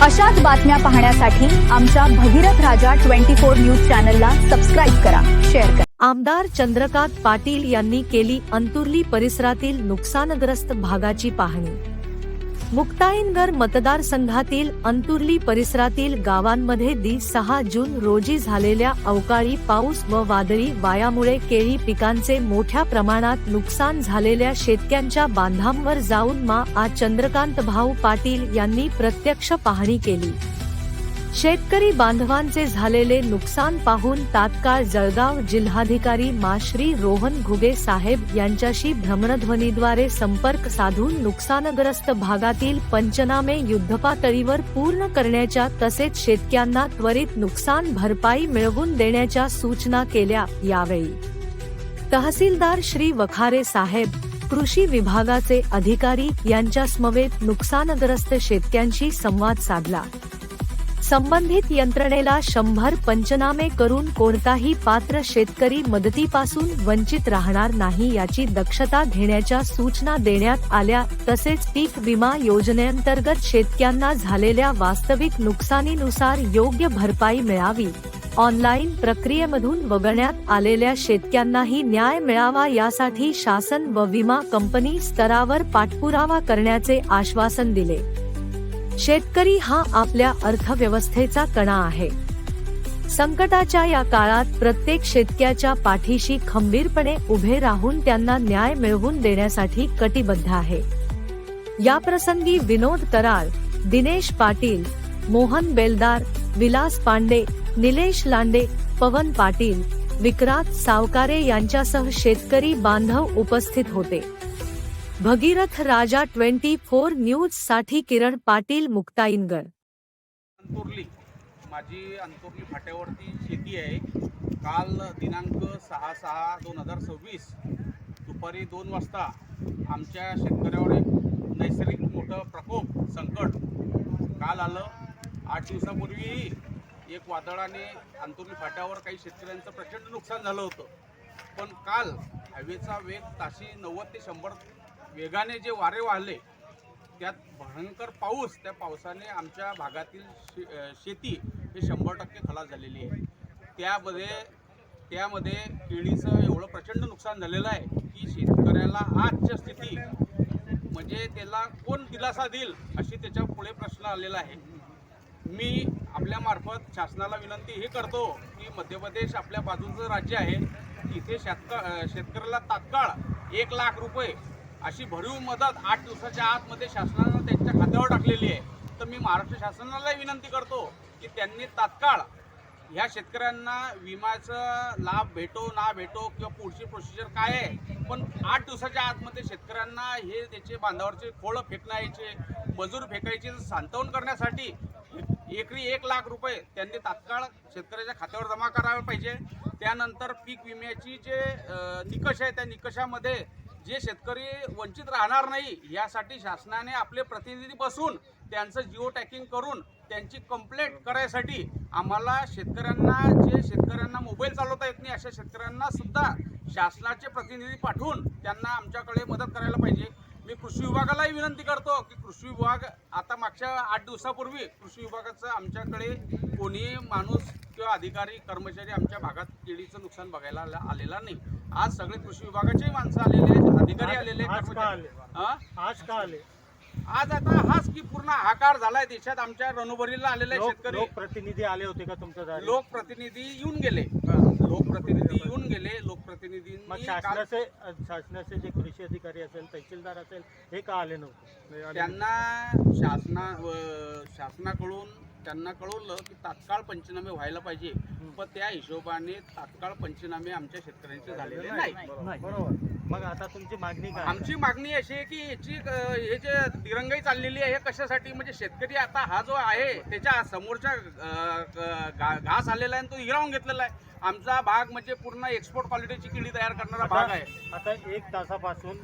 अशाच बातम्या पाहण्यासाठी आमच्या भगीरथ राजा 24 न्यूज चॅनलला सबस्क्राईब करा, शेअर करा। आमदार चंद्रकांत पाटील यांनी केली अंतुर्ली परिसरातील नुकसानग्रस्त भागाची पाहणी। मुक्ताईनगर मतदारसंघातील अंतुर्ली परिसरातील गावांमध्ये 6 जून रोजी झालेल्या अवकाळी पाऊस व वादळी वाऱ्यामुळे केळी पिकांचे मोठ्या प्रमाणात नुकसान झालेल्या शेतकऱ्यांच्या बांधांवर जाऊन चंद्रकांत भाऊ पाटील यांनी प्रत्यक्ष पाहणी केली। शेतकरी बांधवांचे झालेले नुकसान पाहून तात्काळ जळगाव जिल्हाधिकारी श्री रोहन घुगे साहेब यांच्याशी भ्रमणध्वनीद्वारे संपर्क साधून नुकसानग्रस्त भागातील पंचनामे युद्धपातळीवर पूर्ण करण्याच्या तसेच शेतकऱ्यांना त्वरित नुकसान भरपाई मिळवून देण्याच्या सूचना केल्या। यावेळी तहसीलदार श्री वखारे साहेब, कृषी विभागाचे अधिकारी यांच्यासमवेत नुकसानग्रस्त शेतकऱ्यांशी संवाद साधला। संबंधित यंत्रणेला 100 पंचनामे करून कोणताही पात्र शेतकरी मदतीपासून वंचित राहणार नाही याची दक्षता घेण्याच्या सूचना देण्यात आल्या। तसेच पीक विमा योजनेअंतर्गत शेतकऱ्यांना झालेल्या वास्तविक नुकसानीनुसार योग्य भरपाई मिळावी, ऑनलाईन प्रक्रियेमधून वगळण्यात आलेल्या शेतकऱ्यांनाही न्याय मिळावा यासाठी शासन व विमा कंपनी स्तरावर पाठपुरावा करण्याचे आश्वासन दिले। शेतकरी हा आपल्या अर्थव्यवस्थेचा कणा आहे। संकटाच्या या काळात प्रत्येक शेतकऱ्याच्या पाठीशी खंबीरपणे उभे राहून त्यांना न्याय मिळवून देण्यासाठी कटिबद्ध आहे। याप्रसंगी विनोद कराळ, दिनेश पाटील, मोहन बेलदार, विलास पांडे, निलेश लांडे, पवन पाटील, विक्रांत सावकारे यांच्यासह शेतकरी बांधव उपस्थित होते। भगीरथ राजा 24 न्यूज साठी किरण पाटील, मुक्ताईनगर। अंतुर्ली माझी अंतुर्ली फाट्यावरती शेती आहे। काल दिनांक 6/6/2026 दुपारी 2 वाजता आमच्या शेतकऱ्यावर एक नैसर्गिक मोठं प्रकोप संकट काल आलं। 8 दिवसापूर्वी एक वादळाने अंतुर्ली फाट्यावर काही शेतकऱ्यांचं प्रचंड नुकसान झालं होतं, पण काल हवेचा वेग ताशी 90 ते 100 वेगाने जे वारे वाहले, त्यात भयंकर पाऊस, त्या पावसाने आमच्या भागातील शेती हे 100% खलास झालेली आहे। त्यामध्ये केळीचं एवढं प्रचंड नुकसान झालेलं आहे की शेतकऱ्याला आजच्या स्थिती म्हणजे त्याला कोण दिलासा देईल अशी त्याच्या पुढे प्रश्न आलेला आहे। मी आपल्या मार्फत शासनाला विनंती हे करतो की मध्य प्रदेश आपल्या बाजूचं राज्य आहे, तिथे शेतकऱ्याला तात्काळ 1 लाख रुपये अशी भरीव मदत 8 दिवसाच्या आतमध्ये शासनानं त्यांच्या खात्यावर टाकलेली आहे। तर मी महाराष्ट्र शासनालाही विनंती करतो की त्यांनी तात्काळ ह्या शेतकऱ्यांना विम्याचा लाभ भेटो ना भेटो किंवा पुढची प्रोसिजर काय आहे, पण 8 दिवसाच्या आतमध्ये शेतकऱ्यांना हे त्याचे बांधावरचे खोळं फेकण्याचे, मजूर फेकायचे सांत्वन करण्यासाठी एकरी 1 लाख रुपये त्यांनी तात्काळ शेतकऱ्याच्या खात्यावर जमा करायला पाहिजे। त्यानंतर पीक विम्याची जे निकष आहे त्या निकषामध्ये जे शेतकरी वंचित राहणार नाही यासाठी शासनाने आपले प्रतिनिधी बसून त्यांचं जिओ टॅगिंग करून त्यांची कंप्लेंट करायसाठी आम्हाला शेतकऱ्यांना मोबाईल चालवता येत नाही अशा शेतकऱ्यांना सुद्धा शासनाचे प्रतिनिधी पाठवून त्यांना आमच्याकडे मदत करायला पाहिजे। मी कृषी विभागालाही विनंती करतो की कृषी विभाग आता मागच्या 8 दिवसापूर्वी कृषी विभागाचं आमच्याकडे कोणी माणूस किंवा अधिकारी कर्मचारी आमच्या भागात केळीचं नुकसान बघायला आलेला नाही। आज सगळे कृषी विभागाचे माणसं आलेले, अधिकारी आलेले, आज का आले? आज आता हाच की पूर्ण हाकार झालाय देशात। आमच्या रणुभरीला आलेले शेतकरी लोकप्रतिनिधी आले होते का तुमच्या? लोकप्रतिनिधी येऊन गेले, लोकप्रतिनिधींनी शासनाचे जे कृषी अधिकारी असेल, तहसीलदार असेल, हे का आले नव्हते? त्यांना शासनाकडून त्यांना कळवलं की तात्काळ पंचनामे व्हायला पाहिजे, पण त्या हिशोबाने तात्काळ पंचनामे आमच्या शेतकऱ्यांचे झालेले नाही। बरोबर। मग आता तुमची मागणी काय? आमची मागणी अशी आहे की हे जे दिरंगाई चाललेली आहे हे कशासाठी, म्हणजे शेतकरी आता हा जो आहे त्याच्या समोरच्या घास आलेला आहे तो हिरावून घेतलेला आहे। आमचा भाग म्हणजे पूर्ण एक्सपोर्ट क्वालिटीची केळी तयार करणारा भाग आहे। आता 1 तासापासून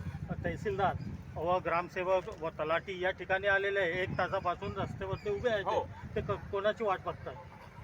तहसीलदार व ग्रामसेवक व तलाठी या ठिकाणी आलेले आहे। 1 तासापासून रस्त्यावरती उभे आहेत। ते कोणाची वाट बघतात?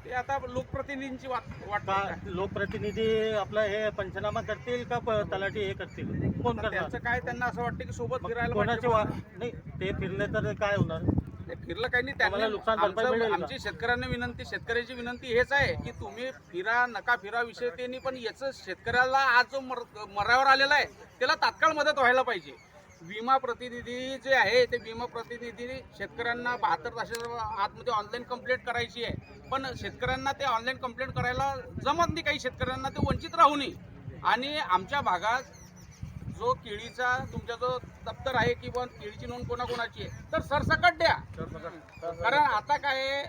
ते आता लोकप्रतिनिधींची वाट लोकप्रतिनिधी आपला हे पंचनामा करतील का तलाठी हे करतील? कोण करणार? त्यांचं काय, त्यांना असं वाटतं की सोबत फिरायला कोणाची नाही, ते फिरले तर काय होणार? ते फिरलं काही नाही. आम्हाला नुकसान भरपाई मिळेल का? आमची शेतकऱ्यांना विनंती, शेतकऱ्याची विनंती हेच आहे की तुम्ही फिरा नका फिरा विषय ते नाही, पण याचं शेतकऱ्याला आज जो मरावर आलेला आहे त्याला तात्काळ मदत व्हायला पाहिजे. विमा प्रतिनिधी जे आहे ते विमा प्रतिनिधी शेतकऱ्यांना 72 तासाच्या आतमध्ये ऑनलाईन कंप्लेंट करायची आहे, पण शेतकऱ्यांना ते ऑनलाईन कंप्लेंट करायला जमत नाही. काही शेतकऱ्यांना ते वंचित राहू नये. आणि आमच्या भागात जो केळीचा तुमचा जो दप्तर आहे किंवा केळीची नोंद कोणाकोणाची आहे तर सरसकट द्या. कारण आता काय आहे,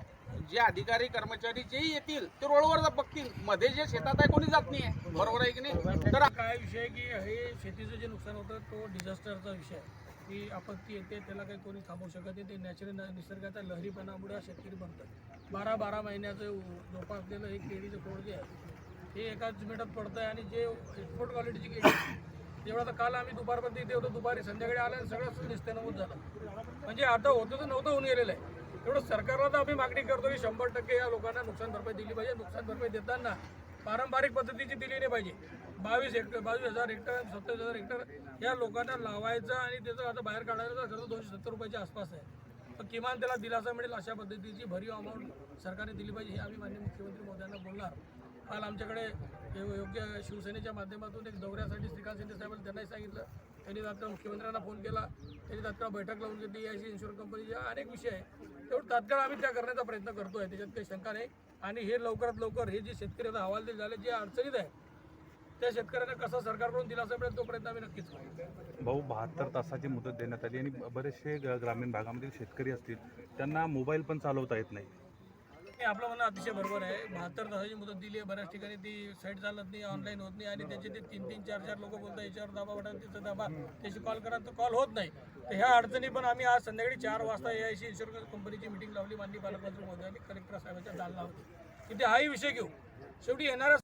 जे अधिकारी कर्मचारी जेही येतील ते रोडवर बघतील, मध्ये जे शेतात आहे कोणी जात नाही आहे. बरोबर आहे की नाही? तर काय विषय आहे की हे शेतीचं जे नुकसान होतं तो डिझास्टरचा विषय आहे की आपत्ती येते त्याला काही कोणी थांबवू शकत नाही. ते नॅचरल निसर्गाच्या लहरीपणामुळे शेतकरी बनतात. 12 महिन्याचं जोपासलेलं हे केळीचं खोड जे आहे हे एकाच मिनिटात पडतं आहे. आणि जे एक्सपोर्ट क्वालिटीची केळी तेवढं आता काल आम्ही दुपारपर्यंत इथे होतो, दुपारी संध्याकाळी आलं आणि सगळं निस्तेनाबूत झालं. म्हणजे आता होतं तर नव्हतं होऊन गेलेलं आहे. एवढं सरकारला तर आम्ही मागणी करतो की 100% या लोकांना नुकसान भरपाई दिली पाहिजे. नुकसान भरपाई देताना पारंपरिक पद्धतीची दिली नाही पाहिजे. 22,000 हेक्टर 27,000 हेक्टर या लोकांना लावायचं आणि त्याचं आता बाहेर काढायला तर खर्च 270 रुपयाच्या आसपास आहे. पण किमान त्याला दिलासा मिळेल अशा पद्धतीची भरीव अमाऊंट सरकारने दिली पाहिजे हे आम्ही माननीय मुख्यमंत्री महोदयांना बोलणार. काल आमच्याकडे योग्य शिवसेनेच्या माध्यमातून एक दौऱ्यासाठी श्रीकांत शिंदे साहेबांनी त्यांनाही सांगितलं. त्यांनी तात्काळ मुख्यमंत्र्यांना फोन केला, त्यांनी तात्काळ बैठक लावून घेतली. EIC इन्शुरन्स कंपनी अनेक विषय आहे, तेवढं तात्काळ आम्ही त्या करण्याचा प्रयत्न करतो आहे, त्याच्यात काही शंका नाही. आणि हे लवकरात लवकर हे जे शेतकरी आता हवालदिल झाले जे अडचणीत आहे त्या शेतकऱ्यांना कसा सरकारकडून दिलासा मिळेल तो प्रयत्न आम्ही नक्कीच करू. भाऊ 72 तासाची मुदत देण्यात आली आणि बरेचसे ग्रामीण भागामध्ये शेतकरी असतील त्यांना मोबाईल पण चालवता येत नाही. आपलं म्हणणं अतिशय बरोबर आहे. 72 तासाची मुदत दिली आहे. बऱ्याच ठिकाणी ती साईट चालत नाही, ऑनलाईन होत नाही आणि त्याचे ते 3-3, 4-4 लोक बोलतात याच्यावर दाबा बटन तिथं दाबा त्याची कॉल करा तर कॉल होत नाही. तर ह्या अडचणी पण आम्ही आज संध्याकाळी 4 वाजता EIC इन्शुरन्स कंपनीची मिटिंग लावली. माननीय पालकमंत्री महोदयांनी कलेक्टर साहेबांच्या दालनावरती तिथे हाही विषय घेऊ. शेवटी येणाऱ्या